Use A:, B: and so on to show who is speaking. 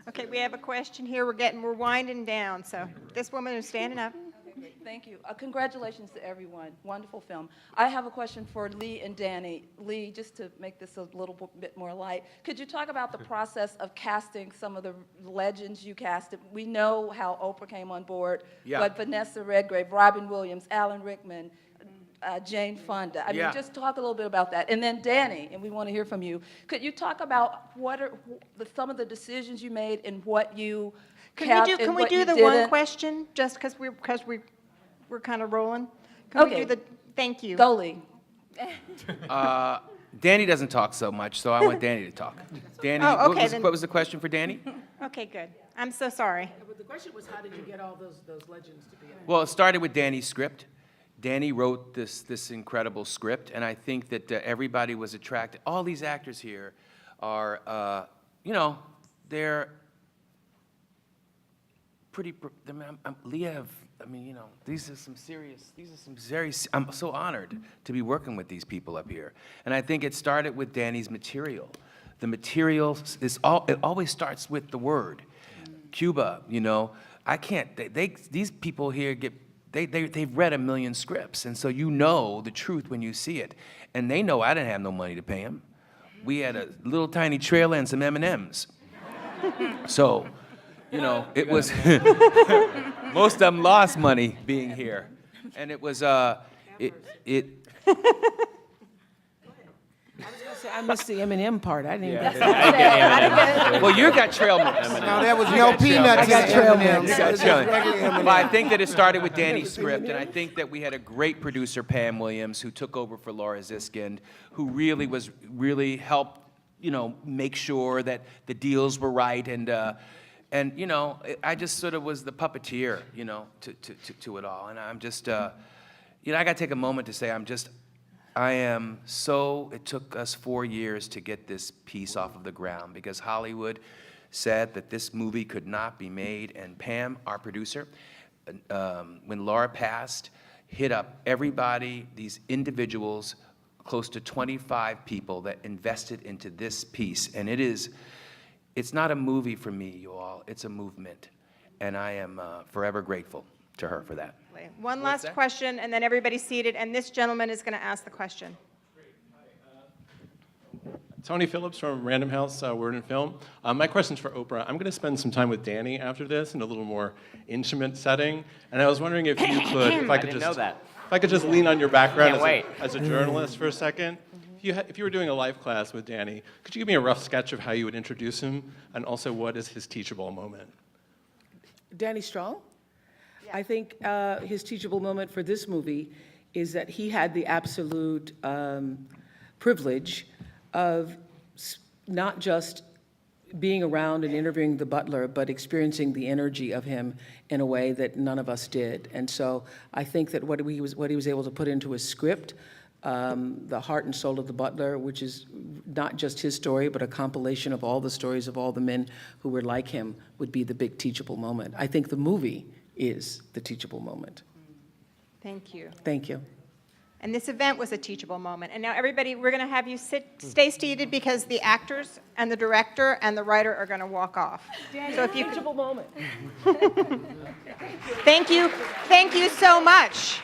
A: Okay, we have a question here. We're winding down. So this woman is standing up.
B: Thank you. Congratulations to everyone. Wonderful film. I have a question for Lee and Danny. Lee, just to make this a little bit more light, could you talk about the process of casting some of the legends you casted? We know how Oprah came on board, but Vanessa Redgrave, Robin Williams, Alan Rickman, Jane Fonda. I mean, just talk a little bit about that. And then Danny, and we want to hear from you. Could you talk about what are some of the decisions you made and what you
A: Can we do the one question just because we're kind of rolling? Can we do the thank you?
B: Go, Lee.
C: Danny doesn't talk so much, so I want Danny to talk. Danny,
A: Oh, okay,
C: what was the question for Danny?
A: Okay, good. I'm so sorry.
D: But the question was, how did you get all those legends to be in it?
C: Well, it started with Danny's script. Danny wrote this incredible script, and I think that everybody was attracted. All these actors here are, they're pretty. Liev. I mean, these are some very. I'm so honored to be working with these people up here, and I think it started with Danny's material. The material it always starts with the word. Cuba, I can't. These people here they've read 1 million scripts, and so you know the truth when you see it. And they know I didn't have no money to pay them. We had a little tiny trailer and some M&Ms. So, it was, most of them lost money being here. And it was,
D: I was going to say, I missed the M&M part. I didn't even get that.
C: well, you got trail mix.
E: No, there was no peanuts in M&M's.
C: But I think that it started with Danny's script, and I think that we had a great producer, Pam Williams, who took over for Laura Ziskind, who really helped, make sure that the deals were right, and I just sort of was the puppeteer, to it all, and I'm just, I got to take a moment to say it took us 4 years to get this piece off of the ground because Hollywood said that this movie could not be made. And Pam, our producer, when Laura passed, hit up everybody, these individuals, close to 25 people that invested into this piece. And it's not a movie for me, you all, it's a movement. And I am forever grateful to her for that.
A: One last question, and then everybody's seated, and this gentleman is going to ask the question.
F: Tony Phillips from Random House Word and Film. My question's for Oprah. I'm going to spend some time with Danny after this in a little more intimate setting, and I was wondering if you could, if I could just lean on your background as a journalist for a second. If you were doing a life class with Danny, could you give me a rough sketch of how you would introduce him, and also what is his teachable moment?
D: Danny Strong? I think his teachable moment for this movie is that he had the absolute privilege of not just being around and interviewing the Butler, but experiencing the energy of him in a way that none of us did. And so I think that what he was able to put into his script, the heart and soul of the Butler, which is not just his story, but a compilation of all the stories of all the men who were like him, would be the big teachable moment. I think the movie is the teachable moment.
A: Thank you.
D: Thank you.
A: And this event was a teachable moment. And now everybody, we're going to have you stay seated because the actors and the director and the writer are going to walk off. So if you
D: Teachable moment.
A: Thank you so much.